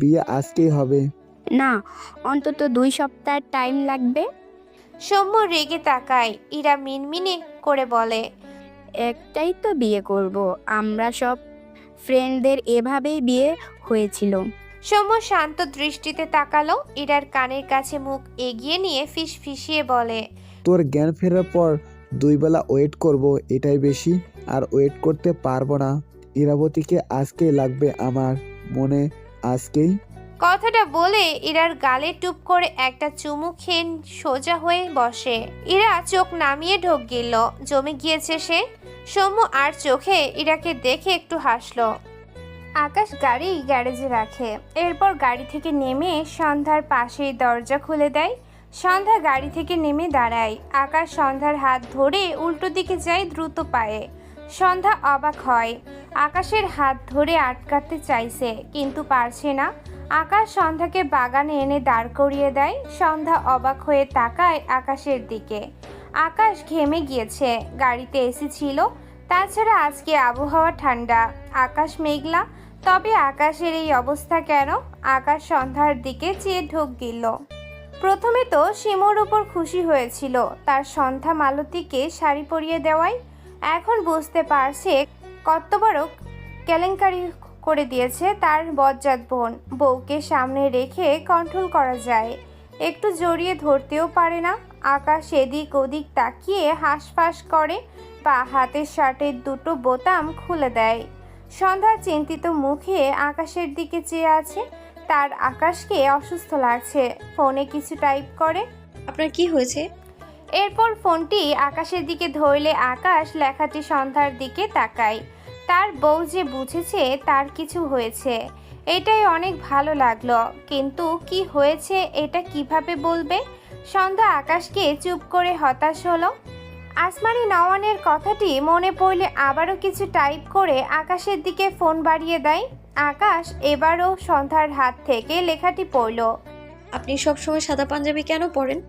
বিয়ে আজকেই হবে। না, অন্তত 2 সপ্তাহ টাইম লাগবে। সৌম্য রেগে তাকায়। ইরা মিনমিনে করে বলে, একটাই তো বিয়ে করব। আমরা সব ফ্রেন্ডদের এভাবেই বিয়ে হয়েছিল। সৌম্য শান্ত দৃষ্টিতে তাকালো। ইরার কানের কাছে মুখ এগিয়ে নিয়ে ফিসফিসিয়ে বলে, তোর জ্ঞান ফেরার পর 2 বেলা ওয়েট করব, এটাই বেশি। আর ওয়েট করতে পারবো না। ইরাবতীকে আজকেই লাগবে আমার মনে, আজকেই। কথাটা বলে ইরার গালে টুপ করে একটা চুমু খেয়ে সোজা হয়ে বসে। ইরা চোখ নামিয়ে ঢোক গিলল। জমে গিয়েছে সে। সৌম্য আর চোখে ইরাকে দেখে একটু হাসলো। আকাশ গাড়ি গ্যারেজে রাখে। এরপর গাড়ি থেকে নেমে সন্ধ্যার পাশেই দরজা খুলে দেয়। সন্ধ্যা গাড়ি থেকে নেমে দাঁড়ায়। আকাশ সন্ধ্যার হাত ধরে উল্টো দিকে যায় দ্রুত পায়ে। সন্ধ্যা অবাক হয়। আকাশের হাত ধরে আটকাতে চাইছে কিন্তু পারছে না। আকাশ সন্ধ্যাকে বাগানে এনে দাঁড় করিয়ে দেয়। সন্ধ্যা অবাক হয়ে তাকায় আকাশের দিকে। আকাশ ঘেমে গিয়েছে। গাড়িতে এসি ছিল। তাছাড়া আজকে আবহাওয়া ঠান্ডা, আকাশ মেঘলা। তবে আকাশের এই অবস্থা কেন? আকাশ সন্ধ্যার দিকে চেয়ে ঢোক গিলল। প্রথমে তো শিমুর উপর খুশি হয়েছিল তার সন্ধ্যা মালতীকে শাড়ি পরিয়ে দেওয়ায়। এখন বুঝতে পারছে কত বড় কেলেঙ্কারি করে দিয়েছে তার বজ্জাত বোন। বউকে সামনে রেখে কন্ট্রোল করা যায়, একটু জড়িয়ে ধরতেও পারে না। আকাশ এদিক ওদিক তাকিয়ে হাঁসফাঁস করে বা হাতের শার্টের দুটো বোতাম খুলে দেয়। সন্ধ্যা চিন্তিত মুখে আকাশের দিকে চেয়ে আছে। তার আকাশকে অসুস্থ লাগছে। ফোনে কিছু টাইপ করে। আপনার কি হয়েছে? এরপর ফোনটি আকাশের দিকে ধরলে আকাশ লেখাটি সন্ধ্যার দিকে তাকায়। তার বউ যে বুঝেছে তার কিছু হয়েছে, এটাই অনেক ভালো লাগলো। কিন্তু কি হয়েছে এটা কিভাবে বলবে? সন্ধ্যা আকাশকে চুপ করে হতাশ হলো। আসমানি নওয়ানের কথাটি মনে পড়লে আবারও কিছু টাইপ করে আকাশের দিকে ফোন বাড়িয়ে দেয়। আকাশ এবারও সন্ধ্যার হাত থেকে লেখাটি পড়ল। আপনি সবসময় সাদা পাঞ্জাবি কেন পরেন?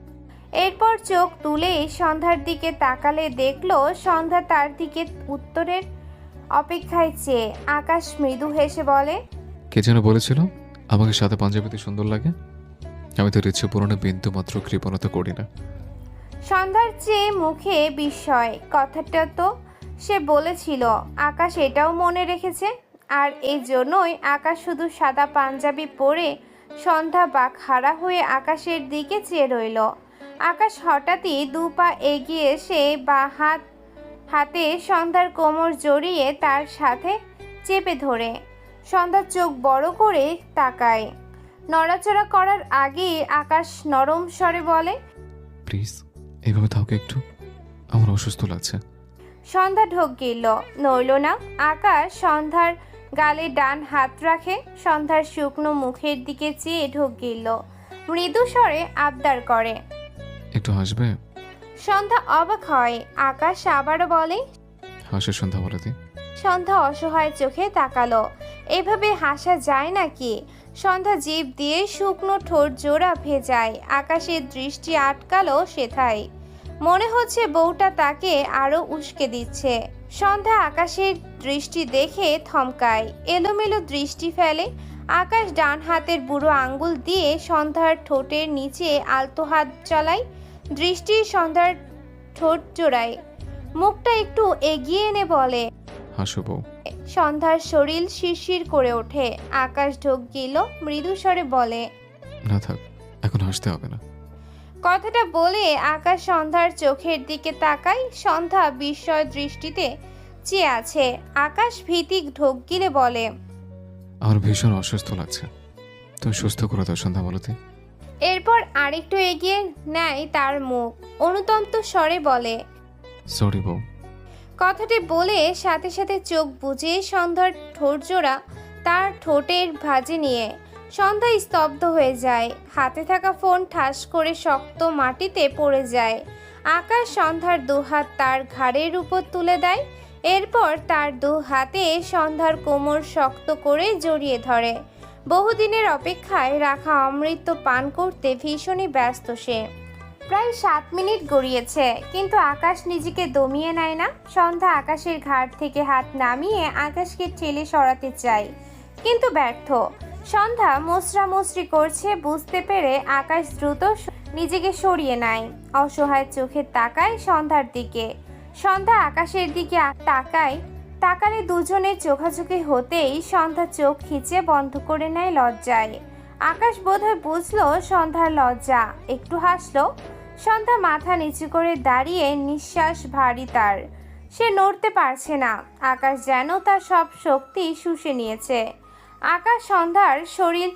এরপর চোখ তুলে সন্ধ্যার দিকে তাকালে দেখলো সন্ধ্যা তার দিকে উত্তরের অপেক্ষায় চেয়ে। আকাশ মৃদু হেসে বলে, কে যেন বলেছিল আমাকে সাদা পাঞ্জাবিতে সুন্দর লাগে? আমি তোর ইচ্ছে পূরণে বিন্দু মাত্র কৃপণতা করি না। সন্ধ্যার চেয়ে মুখে বিস্ময়। কথাটা তো সে বলেছিল। আকাশ এটাও মনে রেখেছে। আর এই জন্যই আকাশ শুধু সাদা পাঞ্জাবি পরে সন্ধ্যা বা খাড়া হয়ে আকাশের দিকে চেয়ে রইল। আকাশ হঠাৎই 2 পা এগিয়ে এসে বা হাতে সন্ধ্যার কোমর জড়িয়ে তার সাথে চেপে ধরে। সন্ধ্যার চোখ বড় করে তাকায়। নড়াচড়া করার আগেই আকাশ নরম স্বরে বলে, প্লিজ এইভাবে থাকো একটু, আমার অসুস্থ লাগছে। সন্ধ্যা ঢোক গিলল, নইল না। আকাশ সন্ধ্যার গালে ডান হাত রাখে। সন্ধ্যার শুকনো মুখের দিকে চেয়ে ঢোক গিলল। মৃদু স্বরে আবদার করে, একটু হাসবে? সন্ধ্যা অবাক হয়। আকাশ আবারও বলে, হাসে সন্ধ্যা বলে দি। সন্ধ্যা অসহায় চোখে তাকালো। এভাবে হাসা যায় নাকি? সন্ধ্যা জিভ দিয়ে শুকনো ঠোঁট জোড়া ভেজায়। আকাশের দৃষ্টি আটকালো সেথায়। মনে হচ্ছে বউটা তাকে আরো উস্কে দিচ্ছে। সন্ধ্যা আকাশের দৃষ্টি দেখে থমকায়, এলোমেলো দৃষ্টি ফেলে। আকাশ ডান হাতের বুড়ো আঙ্গুল দিয়ে সন্ধ্যার ঠোঁটের নিচে আলতো হাত চালায়। দৃষ্টি সন্ধ্যার ঠোঁট জোড়ায়। মুখটা একটু এগিয়ে এনে বলে, হাসো বউ। সন্ধ্যার শরীর শিরশির করে ওঠে। আকাশ ঢোক গিল, মৃদু স্বরে বলে, না থাক, এখন হাসতে হবে না। কথাটা বলে আকাশ সন্ধ্যার চোখের দিকে তাকায়। সন্ধ্যা বিস্ময় দৃষ্টিতে চেয়ে আছে। আকাশ ভীতিক ঢোক গিলে বলে, আমার ভীষণ অসুস্থ লাগছে, তুমি সুস্থ করে দাও সন্ধ্যা মালতী। এরপর আরেকটু এগিয়ে নেয় তার মুখ। অনুতপ্ত স্বরে বলে, সরি বউ। কথাটি বলে সাথে সাথে চোখ বুজে সন্ধ্যার ঠোঁট জোড়া তার ঠোঁটের ভাঁজে নিয়ে সন্ধ্যা স্তব্ধ হয়ে যায়। হাতে থাকা ফোন ঠাস করে শক্ত মাটিতে পড়ে যায়। আকাশ সন্ধ্যার 2 হাত তার ঘাড়ের উপর তুলে দেয়। এরপর তার 2 হাতে সন্ধ্যার কোমর শক্ত করে জড়িয়ে ধরে। বহুদিনের অপেক্ষায় রাখা অমৃত পান করতে ভীষণই ব্যস্ত সে। প্রায় 7 মিনিট গড়িয়েছে, কিন্তু আকাশ নিজেকে দমিয়ে নেয় না। সন্ধ্যা আকাশের ঘাট থেকে হাত নামিয়ে আকাশকে ঠেলে সরাতে চায়, কিন্তু ব্যর্থ। সন্ধ্যা মোচড়ামুচড়ি করছে, বুঝতে পেরে আকাশ দ্রুত নিজেকে সরিয়ে নেয়। অসহায় চোখে তাকায় সন্ধ্যার দিকে। সন্ধ্যা আকাশের দিকে তাকালে দুজনের চোখাচোখি হতেই সন্ধ্যা চোখ খিচে বন্ধ করে নেয় লজ্জায়। আকাশ বোধহয় বুঝলো সন্ধ্যার লজ্জা, একটু হাসলো। সন্ধ্যা মাথা নিচু করে দাঁড়িয়ে, নিঃশ্বাস ভারী তার। সে নড়তে পারছে না। আকাশ যেন তার সব শক্তি শুষে নিয়েছে। আকাশ সন্ধ্যার শরীর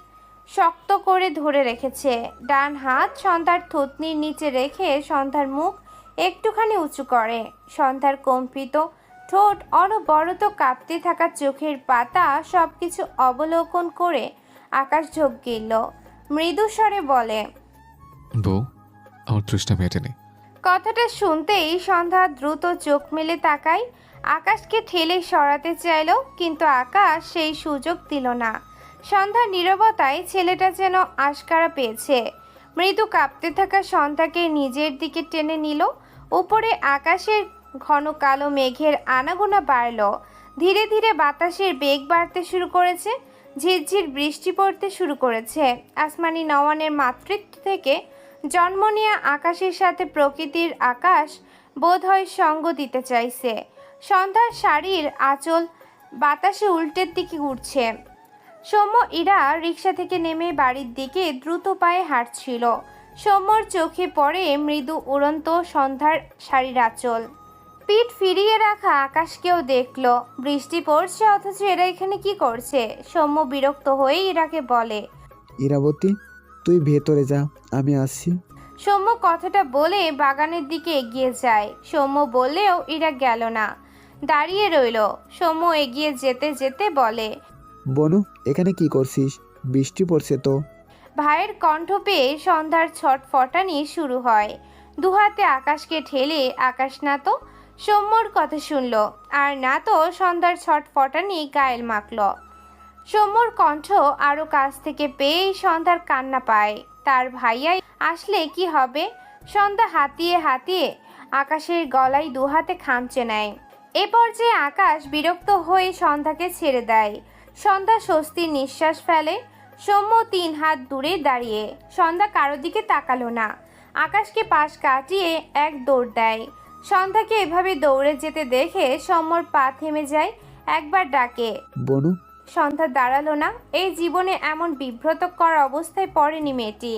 শক্ত করে ধরে রেখেছে। ডান হাত সন্ধ্যার থুতনির নিচে রেখে সন্ধ্যার মুখ একটুখানি উঁচু করে। সন্ধ্যার কম্পিত ঠোঁট, অনবরত কাঁপতে থাকা চোখের পাতা সবকিছু অবলোকন করে আকাশ ঝোঁক গিলল। মৃদু স্বরে বলে, বউ, আমার তৃষ্ণা মেটেনি। কথাটা শুনতেই সন্ধ্যা দ্রুত চোখ মেলে তাকায়। আকাশকে ঠেলে সরাতে চাইল, কিন্তু আকাশ সেই সুযোগ দিল না। সন্ধ্যার নীরবতায় ছেলেটা যেন আশকারা পেয়েছে। মৃদু কাঁপতে থাকা সন্ধ্যাকে নিজের দিকে টেনে নিল। উপরে আকাশের ঘন কালো মেঘের আনাগোনা বাড়ল। ধীরে ধীরে বাতাসের বেগ বাড়তে শুরু করেছে। ঝিরঝির বৃষ্টি পড়তে শুরু করেছে। আসমানি নওয়ানের মাতৃত্ব থেকে জন্ম নেয়া আকাশের সাথে প্রকৃতির আকাশ বোধহয় সঙ্গ দিতে চাইছে। সন্ধ্যার শাড়ির আঁচল বাতাসে উল্টের দিকে উঠছে। সৌম্য ইরা রিক্সা থেকে নেমে বাড়ির দিকে দ্রুত পায়ে হাঁটছিল। সৌম্যর চোখে পড়ে মৃদু উড়ন্ত সন্ধ্যার শাড়ির আঁচল। পিঠ ফিরিয়ে রাখা আকাশকেও দেখলো। বৃষ্টি পড়ছে, অথচ এরা এখানে কি করছে? সৌম্য বিরক্ত হয়ে ইরাকে বলে, ইরাবতী, তুই ভেতরে যা, আমি আসছি। সৌম্য কথাটা বলে বাগানের দিকে এগিয়ে যায়। সৌম্য বললেও ইরা গেল না, দাঁড়িয়ে রইল। সৌম্য এগিয়ে যেতে যেতে বলে, বনু, এখানে কি করছিস? বৃষ্টি পড়ছে তো। ভাইয়ের কণ্ঠ পেয়ে সন্ধ্যার ছটফটানি শুরু হয়। দুহাতে আকাশকে ঠেলে আকাশ না তো সৌম্যর কথা শুনল, আর না তো সন্ধ্যার ছটফটানি গায়েল মাখল। সৌম্যর কণ্ঠ আরো কাছ থেকে পেয়েই সন্ধ্যার কান্না পায়। তার ভাইয়াই আসলে কি হবে? সন্ধ্যা হাতিয়ে হাতিয়ে আকাশের গলায় দুহাতে খামচে নেয়। এ পর্যায়ে আকাশ বিরক্ত হয়ে সন্ধ্যাকে ছেড়ে দেয়। সন্ধ্যা স্বস্তির নিঃশ্বাস ফেলে। সৌম্য 3 হাত দূরে দাঁড়িয়ে। সন্ধ্যা কারো দিকে তাকালো না। আকাশকে পাশ কাটিয়ে এক দৌড় দেয়। সন্ধ্যাকে এভাবে দৌড়ে যেতে দেখে সৌম্যর পা থেমে যায়। একবার ডাকে, বনু। সন্ধ্যা দাঁড়ালো না। এই জীবনে এমন বিব্রতকর অবস্থায় পড়েনি মেয়েটি।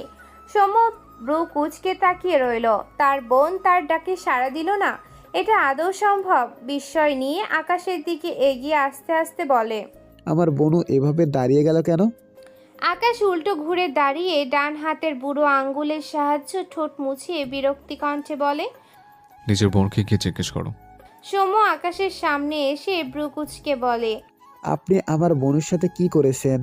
সৌম্য ব্রু কুচকে তাকিয়ে রইল। তার বোন তার ডাকে সাড়া দিল না। এটা আদৌ সম্ভব? বিস্ময় নিয়ে আকাশের দিকে এগিয়ে আস্তে আস্তে বলে, আমার বনু এভাবে দাঁড়িয়ে গেল কেন? আকাশ উল্টো ঘুরে দাঁড়িয়ে ডান হাতের বুড়ো আঙ্গুলের সাহায্য ঠোঁট মুছিয়ে বিরক্তি কণ্ঠে বলে, নিজের বোনকে গিয়ে জিজ্ঞেস করো। সৌম্য আকাশের সামনে এসে ব্রু কুচকে বলে, আপনি আমার বনুর সাথে কি করেছেন?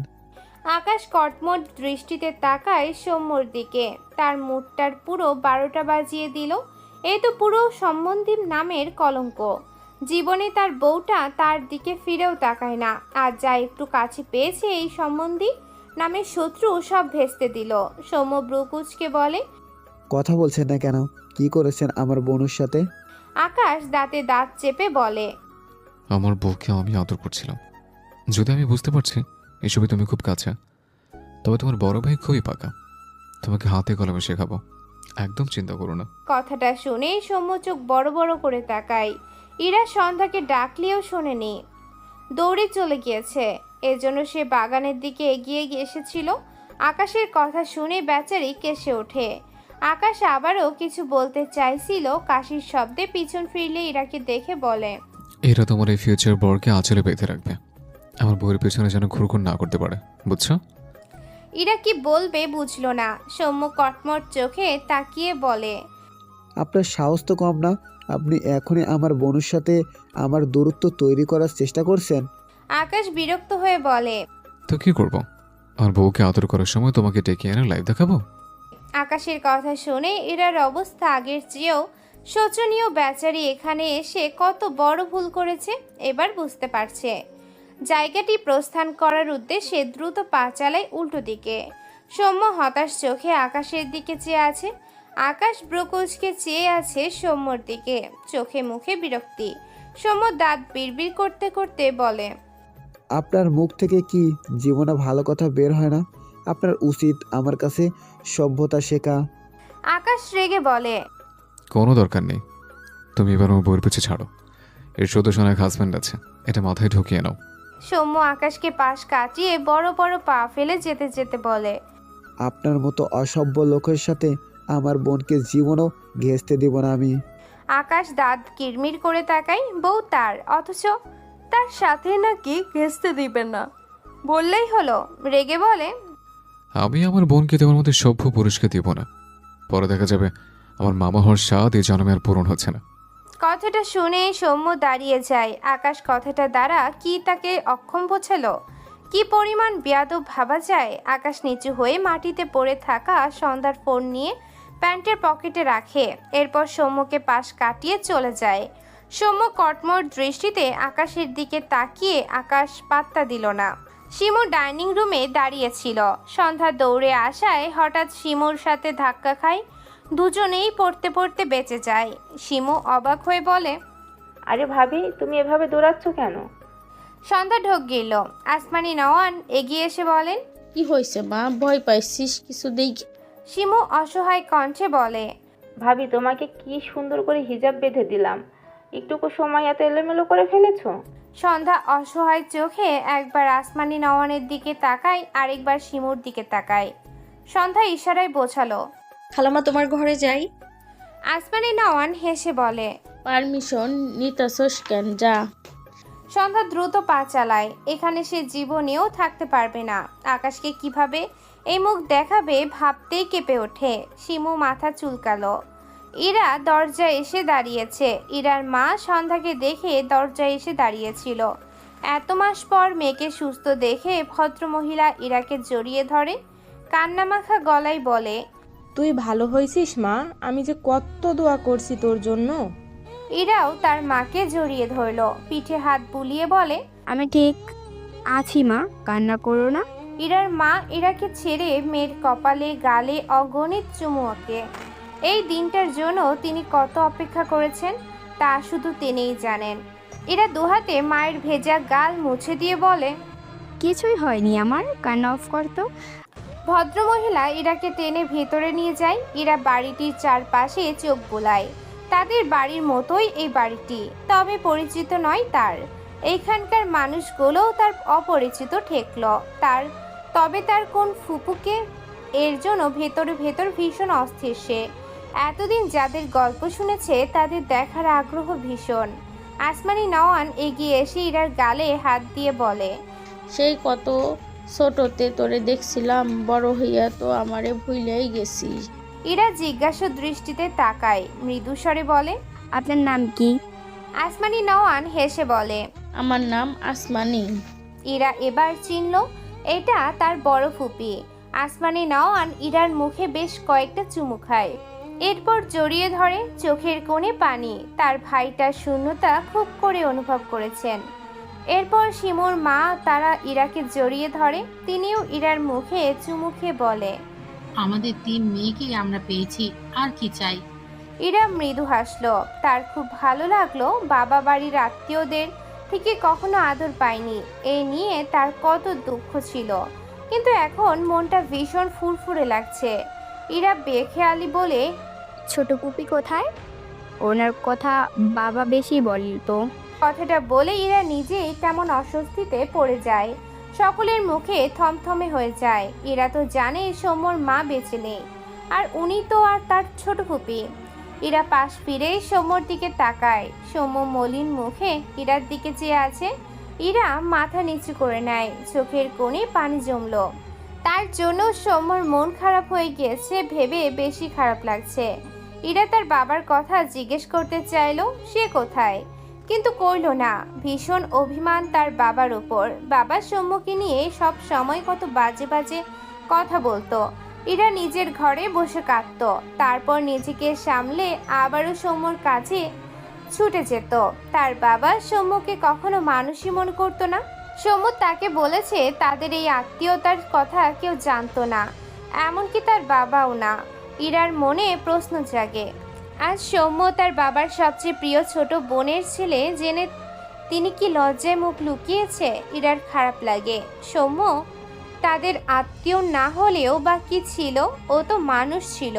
আকাশ কটমট দৃষ্টিতে তাকায় সৌম্যর দিকে। তার মুখটার পুরো 12টা বাজিয়ে দিল। এই তো পুরো সম্বন্ধী নামের কলঙ্ক। জীবনে তার বউটা তার দিকে ফিরেও তাকায় না। আর যা একটু কাছে পেয়েছে এই সম্বন্ধী নামের শত্রু সব ভেস্তে দিল। সৌম্য ব্রু কুচকে বলে, কথা বলছেন না কেন? কি করেছেন আমার বনুর সাথে? আকাশ দাঁতে দাঁত চেপে বলে, আমার বউকে আমি আদর করছিলাম। যদি আমি বুঝতে পারছি এসবে তুমি খুব কাছে, তবে তোমার বড় ভাই খুবই পাকা। তোমাকে হাতে কলমে শেখাবো, একদম চিন্তা করো না। কথাটা শুনে সৌম্য চোখ বড় বড় করে তাকায়। ইরা সন্ধ্যাকে ডাকলেও শোনেনি, দৌড়ে চলে গিয়েছে। এজন্য সে বাগানের দিকে এগিয়ে এসেছিল। আকাশের কথা শুনে বেচারি কেসে ওঠে। আকাশ আবারও কিছু বলতে চাইছিল, কাশির শব্দে পিছন ফিরলে ইরাকে দেখে বলে, এরা তোমার এই ফিউচার বরকে আঁচলে বেঁধে রাখবে, আমার বউয়ের পেছনে যেন ঘুরঘুর না করতে পারে, বুঝছো? ইরা কি বলবে বুঝলো না। সৌম্য কটমট চোখে তাকিয়ে বলে, আপনার সাহস তো কম না? আপনি এখনই আমার বনুর সাথে আমার দূরত্ব তৈরি করার চেষ্টা করছেন। আকাশ বিরক্ত হয়ে বলে, তো কি করবো? আমার বউকে আদর করার সময় তোমাকে ডেকে এনে লাইভ দেখাবো? আকাশের কথা শুনে ইরার অবস্থা আগের চেয়েও শোচনীয়। বেচারি এখানে এসে কত বড় ভুল করেছে এবার বুঝতে পারছে। জায়গাটি প্রস্থান করার উদ্দেশ্যে দ্রুত পা চালায় উল্টো দিকে। সৌম্য হতাশ চোখে আকাশের দিকে চেয়ে আছে। আকাশ ব্রুকুচকে চেয়ে আছে সৌম্যর দিকে, চোখে মুখে বিরক্তি। সৌম্য দাঁত বিড়বিড় করতে করতে বলে, আপনার মুখ থেকে কি জীবনে ভালো কথা বের হয় না? আপনার উচিত আমার কাছে সভ্যতা শেখা। আকাশ রেগে বলে, কোনো দরকার নেই। তুমি এবার আমার বউয়ের পিছে ছাড়ো। এর 14 জনের হাজব্যান্ড আছে, এটা মাথায় ঢুকিয়ে নাও। সৌম্য আকাশকে পাশ কাটিয়ে বড় বড় পা ফেলে যেতে যেতে বলে, আপনার মতো অসভ্য লোকের সাথে আমার বোনকে জীবনও ঘেঁচতে দিব না আমি। আকাশ দাঁত কিরমির করে তাকায়, বউ তার, অথচ তার সাথে নাকি ঘেঁচতে দিবে না বললেই হলো। রেগে বলে, আমি আমার বোনকে তোমার মধ্যে সভ্য পুরুষকে দিব না। পরে দেখা যাবে আমার মামা হওয়ার স্বাদ এই জন্মে আর পূরণ হচ্ছে না। কথাটা শুনে সৌম্য দাঁড়িয়ে যায়। আকাশ কথাটা দ্বারা কি তাকে অক্ষম বোঝালো? কি পরিমাণ বেয়াদব ভাবা যায়? আকাশ নিচু হয়ে মাটিতে পড়ে থাকা সন্ধ্যার ফোন নিয়ে প্যান্টের পকেটে রাখে, এরপর সৌম্যকে পাশ কাটিয়ে চলে যায়। সৌম্য কটমট দৃষ্টিতে আকাশের দিকে তাকিয়ে আকাশ পাত্তা দিল না। শিমু ডাইনিং রুমে দাঁড়িয়েছিল। সন্ধ্যা দৌড়ে আসায় হঠাৎ শিমুর সাথে ধাক্কা খায়, দুজনেই পড়তে পড়তে বেঁচে যায়। শিমু অবাক হয়ে বলে, আরে ভাবি, তুমি এভাবে দৌড়াচ্ছ কেন? সন্ধ্যা ঢোক গেল। আসমানি নওয়ান এগিয়ে এসে বলেন, কি হয়েছে মা, ভয় পাইছিস কিছু দেখি? শিমু অসহায় কণ্ঠে বলে, ভাবি, তোমাকে কি সুন্দর করে হিজাব বেঁধে দিলাম, একটুকু সময় এত এলোমেলো করে ফেলেছো। সন্ধ্যা অসহায় চোখে একবার আসমানি নওয়ানের দিকে তাকায়, আরেকবার শিমুর দিকে তাকায়। সন্ধ্যা ইশারায় বোঝালো। খালামা তোমার ঘরে যাই? আসমানি নওয়ান হেসে বলে, পারমিশন নিতাছস কেন, যা। সন্ধ্যা দ্রুত পা চালায়। এখানে সে জীবনেও থাকতে পারবে না। আকাশকে কিভাবে এই মুখ দেখাবে ভাবতেই কেঁপে ওঠে। শিমু মাথা চুলকালো। ইরা দরজায় এসে দাঁড়িয়েছে। ইরার মা সন্ধ্যাকে দেখে দরজায় এসে দাঁড়িয়েছিল। এত মাস পর মেয়েকে সুস্থ দেখে ভদ্রমহিলা ইরাকে জড়িয়ে ধরে, কান্নামাখা গলায় বলে, তুই ভালো হয়েছিস মা, আমি যে কত দোয়া করছি তোর জন্য। ইরাও তার মাকে জড়িয়ে ধরল, পিঠে হাত বুলিয়ে বলে, আমি ঠিক আছি মা, কান্না করো না। ইরার মা ইরাকে ছেড়ে মেয়ের কপালে গালে অগণিত চুমু আঁকে। এই দিনটার জন্য তিনি কত অপেক্ষা করেছেন তা শুধু তিনিই জানেন। ইরা দুহাতে মায়ের ভেজা গাল মুছে দিয়ে বলে, কিছুই হয়নি আমার, কান্না অফ করতো। ভদ্রমহিলা ইরাকে টেনে ভেতরে নিয়ে যায়। ইরা বাড়িটির চারপাশে চোখ বোলায়। তাদের বাড়ির মতোই এই বাড়িটি, তবে পরিচিত নয় তার। এইখানকার মানুষগুলোও তার অপরিচিত ঠেকল তবে তার কোন ফুপুকে, এর জন্য ভেতরে ভেতর ভীষণ অস্থির সে। এতদিন যাদের গল্প শুনেছে তাদের দেখার আগ্রহ ভীষণ। আসমানি নওয়ান এগিয়ে এসে ইরার গালে হাত দিয়ে বলে, সেই কত ছোটতে তোরে দেখছিলাম, বড় হইয়া তো আমারে ভুলেই গেছিস। ইরা জিজ্ঞাসা দৃষ্টিতে তাকায়, মৃদু স্বরে বলে, আপনার নাম কি? আসমানি নওয়ান হেসে বলে, আমার নাম আসমানি। ইরা এবার চিনল এটা তার বড় ফুপি। আসমানি নওয়ান ইরার মুখে বেশ কয়েকটা চুমু খায়, এরপর জড়িয়ে ধরে। চোখের কোণে পানি। তার ভাইটার শূন্যতা খুব করে অনুভব করেছেন। এরপর শিমুর মা তারা ইরাকে জড়িয়ে ধরে। তিনিও ইরার মুখে চুমু খেয়ে বলে, আমাদের 3 মেয়েকেই আমরা পেয়েছি, আর কি চাই। ইরা মৃদু হাসলো। তার খুব ভালো লাগলো বাবা বাড়ির আত্মীয়দের থেকে কখনো আদর পায়নি, এই নিয়ে তার কত দুঃখ ছিল, কিন্তু এখন মনটা ভীষণ ফুরফুরে লাগছে। ইরা বেখেয়ালি বলে, ছোট পুপি কোথায়? ওনার কথা বাবা বেশি বলতো। কথাটা বলে ইরা নিজেই কেমন অস্বস্তিতে পড়ে যায়। সকলের মুখে থমথমে হয়ে যায়। ইরা তো জানে সৌম্যর মা বেঁচে নেই, আর উনি তো আর তার ছোট ফুপি। ইরা পাশ ফিরে সৌম্যর দিকে তাকায়। সৌম্য মলিন মুখে ইরার দিকে চেয়ে আছে। ইরা মাথা নিচু করে নেয়, চোখের কোণে পানি জমলো। তার জন্য সৌম্যর মন খারাপ হয়ে গিয়েছে ভেবে বেশি খারাপ লাগছে। ইরা তার বাবার কথা জিজ্ঞেস করতে চাইলো সে কোথায়, কিন্তু কইল না। ভীষণ অভিমান তার বাবার উপর। বাবা সৌম্যকে নিয়ে সব সময় কত বাজে বাজে কথা বলতো। ইরা নিজের ঘরে বসে কাঁদত, তারপর নিজেকে সামলে আবারও সৌম্যর কাছে ছুটে যেত। তার বাবা সৌম্যকে কখনো মানুষই মনে করতো না। সৌম্য তাকে বলেছে তাদের এই আত্মীয়তার কথা কেউ জানতো না, এমনকি তার বাবাও না। ইরার মনে প্রশ্ন জাগে। আজ সৌম্য তার বাবার সবচেয়ে প্রিয় ছোট বোনের ছেলে জেনে তিনি কি লজ্জায় মুখ লুকিয়েছে। ইরার খারাপ লাগে। সৌম্য তাদের আত্মীয় না হলেও বা কি ছিল, ও তো মানুষ ছিল,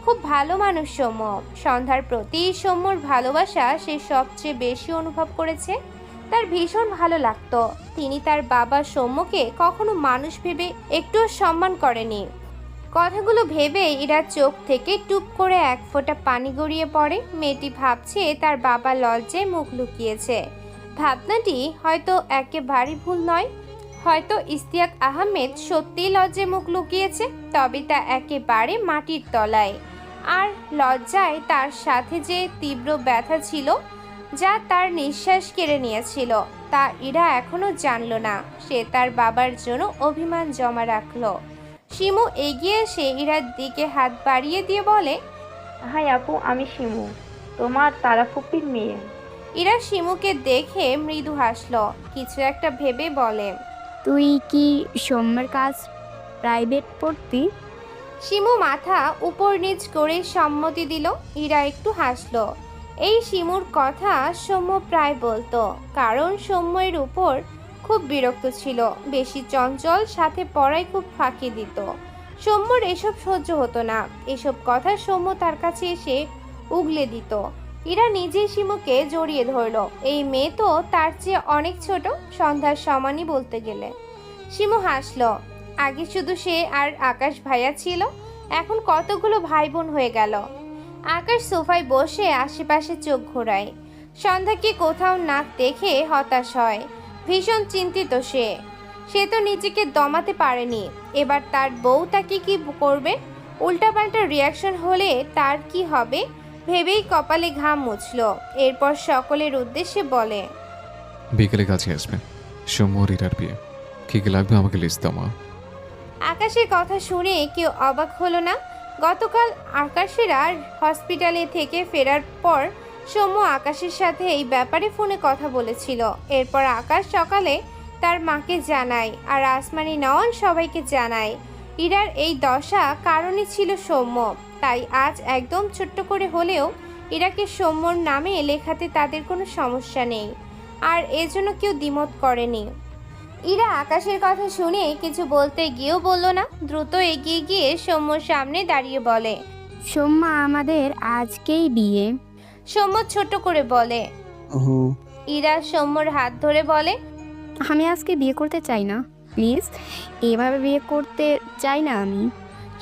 খুব ভালো মানুষ সৌম্য। সন্ধ্যার প্রতি সৌম্যর ভালোবাসা সে সবচেয়ে বেশি অনুভব করেছে। তার ভীষণ ভালো লাগতো। তিনি তার বাবা সৌম্যকে কখনো মানুষ ভেবে একটু সম্মান করেনি। কথাগুলো ভেবে ইরার চোখ থেকে টুপ করে এক ফোঁটা পানি গড়িয়ে পড়ে। মেয়েটি ভাবছে তার বাবা লজ্জায় মুখ লুকিয়েছে। ভাবনাটি হয়তো একেবারে ভুল নয়। হয়তো ইশতিয়াক আহমেদ সত্যিই লজ্জায় মুখ লুকিয়েছে, তবে তা একেবারে মাটির তলায়। আর লজ্জায় তার সাথে যে তীব্র ব্যথা ছিল, যা তার নিঃশ্বাস কেড়ে নিয়েছিল, তা ইরা এখনো জানল না। সে তার বাবার জন্য অভিমান জমা রাখলো। শিমু এগিয়ে এসে ইরার দিকে হাত বাড়িয়ে দিয়ে বলে, হাই আপু, আমি শিমু, তোমার তারা ফুপির মেয়ে। ইরা শিমুকে দেখে মৃদু হাসলো। কিছু একটা ভেবে বলে, তুই কি সৌম্যের কাজ প্রাইভেট পড়তি? শিমু মাথা উপর নিচ করে সম্মতি দিল। ইরা একটু হাসলো। এই শিমুর কথা সৌম্য প্রায় বলতো, কারণ সৌম্যের উপর খুব বিরক্ত ছিল, বেশি চঞ্চল, সাথে পড়ায় খুব ফাঁকি দিত। সৌম্যর এসব সহ্য হতো না। এসব কথা সৌম্য তার কাছে এসে উগলে দিত। ইরা নিজেই শিমুকে জড়িয়ে ধরলো। এই মেয়ে তো তার চেয়ে অনেক ছোট, সন্ধ্যার সমানই বলতে গেলে। শিমু হাসলো। আগে শুধু সে আর আকাশ ভাইয়া ছিল, এখন কতগুলো ভাই বোন হয়ে গেল। আকাশ সোফায় বসে আশেপাশে চোখ ঘোরায়। সন্ধ্যাকে কোথাও না দেখে হতাশ হয়। ভীষণ চিন্তিত সে তো নিজেকে দমাতে পারেনি। এবার তার বউ তাকে কি করবে? উল্টাপাল্টা রিয়াকশন হলে তার কি হবে ভেবেই কপালে ঘাম মুছল। এরপর সকলের উদ্দেশ্যে বলে, বিকেলে কাছে আসবে, সৌম্য আর ইরার বিয়ে। কি কি লাগবে আমাকে লিস্ট দাও মা। আকাশের কথা শুনে কেউ অবাক হলো না। গতকাল আকাশের আর হসপিটালে থেকে ফেরার পর সৌম্য আকাশের সাথে এই ব্যাপারে ফোনে কথা বলেছিল। এরপর আকাশ সকালে তার মাকে জানায়, আর আসমানি নওয়ান সবাইকে জানায়। ইরার এই দশা কারণে ছিল সৌম্য। তাই আজ একদম ছোট্ট করে হলেও ইরাকে সৌম্যর নামে লেখাতে তাদের কোনো সমস্যা নেই, আর এজন্য কেউ দ্বিমত করেনি। ইরা আকাশের কথা শুনে কিছু বলতে গিয়েও বলল না। দ্রুত এগিয়ে গিয়ে সৌম্যর সামনে দাঁড়িয়ে বলে, সৌম্য, আমাদের আজকেই বিয়ে। সৌম্য ছোট করে বলে। হুম। ইরা সৌম্যর হাত ধরে বলে, আমি আজকে বিয়ে করতে চাই না, প্লিজ। এভাবে বিয়ে করতে চাই না আমি।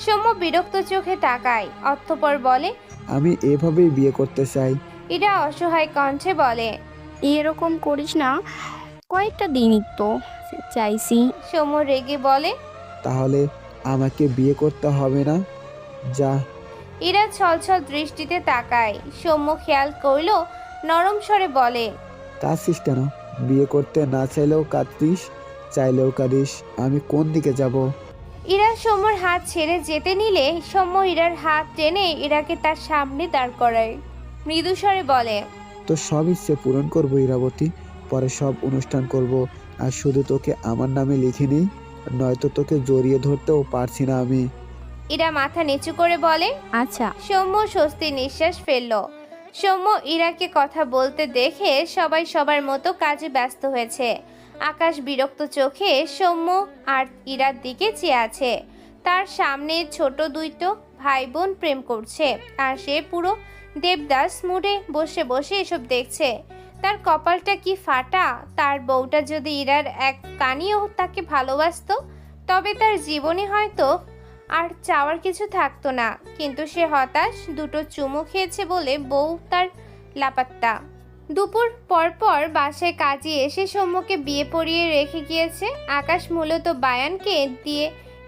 সৌম্য বিরক্ত চোখে তাকায়, অতঃপর বলে, আমি এভাবেই বিয়ে করতে চাই। ইরা অসহায় কণ্ঠে বলে, এরকম করিস না, কয়েকটা দিনই তো চাইছি। সৌম্য রেগে বলে, তাহলে আমাকে বিয়ে করতে হবে না, যা। ইরা ছলছল দৃষ্টিতে তাকায়। সৌম্য খেয়াল করলো, নরম স্বরে বলে, কাঁদছিস কেন? বিয়ে করতে না চাইলেও কাঁদিস, চাইলেও কাঁদিস। আমি কোন দিকে যাব? ইরা সৌম্যর হাত ছেড়ে যেতে নিলে সৌম্য ইরার হাত টেনে ইরাকে তার সামনে দাঁড় করায়। মৃদু স্বরে বলে, তো সব ইচ্ছে পূরণ করবো ইরাবতী, পরে সব অনুষ্ঠান করব। আর শুধু তোকে আমার নামে লিখে নিই, নয়তো তোকে জড়িয়ে ধরতেও পারছি না আমি। ইরা মাথা নিচু করে বলে, আচ্ছা। সৌম্য স্বস্তির নিঃশ্বাস ফেলল। সৌম্য ইরাকে কথা বলতে দেখে সবাই সবার মতো কাজে ব্যস্ত হয়েছে। আকাশ বিরক্ত চোখে সৌম্য আর ইরার দিকে চেয়ে আছে। তার সামনে ছোট দুইটো ভাই বোন প্রেম করছে, আর সে পুরো দেবদাস মুডে বসে বসে এসব দেখছে। তার কপালটা কি ফাটা! তার বউটা যদি ইরার এক কানিও তাকে ভালোবাসতো, তবে তার জীবনে হয়তো আর চাওয়ার কিছু থাকতো না। কিন্তু সে হতাশ, দুটো চুমু খেয়েছে বলে বউ তার লাপাত্তা। দুপুর পর বাসায় কাজে এসে সৌম্যকে বিয়ে পড়িয়ে রেখে গিয়েছে। আকাশ মূলত বায়ানকে দিয়ে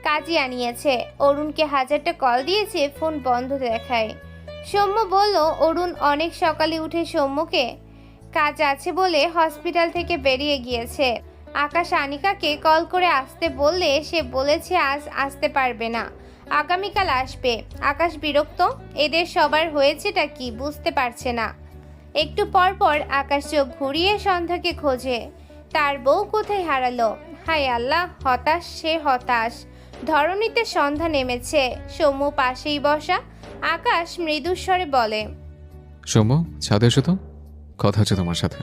কাজে আনিয়েছে। অরুণকে হাজারটা কল দিয়েছে, ফোন বন্ধ দেখায়। সৌম্য বলল অরুণ অনেক সকালে উঠে সৌম্যকে কাজ আছে বলে হসপিটাল থেকে বেরিয়ে গিয়েছে। আকাশ আনিকাকে কল করে আসতে বললে সে বলেছে আজ আসতে পারবে না, আগামীকাল আসবে। আকাশ বিরক্ত, এদের সবার হয়েছেটা কি বুঝতে পারছে না। একটু পর আকাশ চোখ ঘুরিয়ে সন্ধ্যাকে খোঁজে। তার বউ কোথায় হারালো? হায় আল্লাহ, হতাশ সে হতাশ। ধরণীতে সন্ধ্যা নেমেছে। সৌম্য পাশেই বসা। আকাশ মৃদুস্বরে বলে। সৌম্য, ছাদে এসো তো, কথা আছে তোমার সাথে।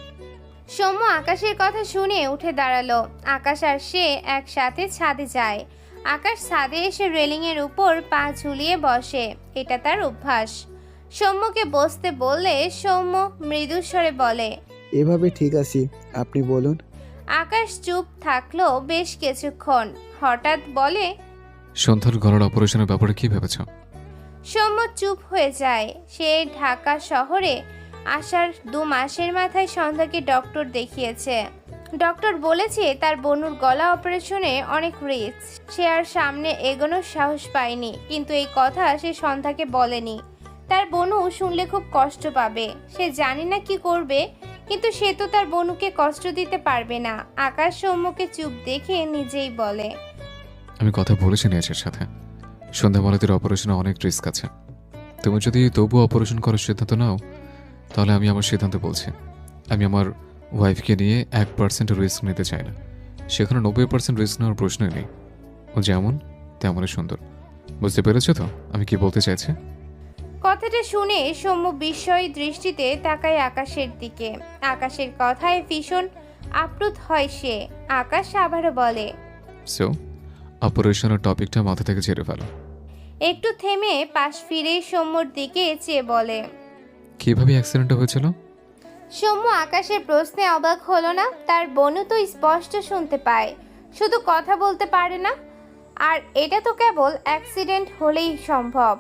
সৌম্য আকাশের কথা শুনে উঠে দাঁড়ালো। আকাশ আর সে একসাথে ছাদে যায়। আকাশ ছাদে এসে রেলিংয়ের উপর পা ঝুলিয়ে বসে, এটা তার অভ্যাস। সৌম্যকে বসতে বললে সৌম্য মৃদুস্বরে বলে। এভাবে ঠিক আছি, আপনি বলুন। আকাশ চুপ থাকলো বেশ কিছুক্ষণ, হঠাৎ বলে। সন্ধ্যার গলার অপারেশনের ব্যাপারে কি ভেবেছ? সৌম্য চুপ হয়ে যায়। সে ঢাকা শহরে আসার 2 মাসের মাথায় সন্ধ্যাকে ডক্টর দেখিয়েছে। ডক্টর বলেছে তার বনুর গলা অপারেশনে অনেক রিস্ক। সে আর সামনে এগোনোর সাহস পায়নি, কিন্তু এই কথা সে সন্ধ্যাকে বলেনি। তার বনু শুনলে খুব কষ্ট পাবে। সে জানি না কি করবে, কিন্তু সে তো তার বনুকে কষ্ট দিতে পারবে না। আকাশ সৌম্যকে চুপ দেখে নিজেই বলে। আমি কথা বলেছি নেচের সাথে। সন্ধ্যা মালতীর অপারেশনে অনেক রিস্ক আছে। তুমি যদি তবু অপারেশন করার সিদ্ধান্ত নাও, তাহলে আমি আমার সিদ্ধান্ত বলছি। আমি আমার ওয়াইফকে নিয়ে 1% রিস্ক নিতে চাই না। সেখানে 90% রিস্ক নেওয়ার প্রশ্নই নেই। ও যেমন তেমনই সুন্দর। বুঝতে পেরেছো তো আমি কি বলতে চাইছি? কথাটা শুনে সৌম্য বিস্ময় দৃষ্টিতে তাকায় আকাশের দিকে। আকাশের কথায় ভীষণ আপ্লুত হয় সে। আকাশ আবারও বলে। সো অপারেশনের টপিকটা মাথা থেকে ঝেড়ে ফেলো। একটু থেমে পাশ ফিরে সৌম্যর দিকে চেয়ে বলে। কিভাবে অ্যাক্সিডেন্টটা হয়েছিল? সৌম্য আকাশের প্রশ্নে অবাক হলো না। তার বনু তো স্পষ্ট শুনতে পায়, শুধু কথা বলতে পারে না। আর এটা তো কেবল অ্যাক্সিডেন্ট হলেই সম্ভব।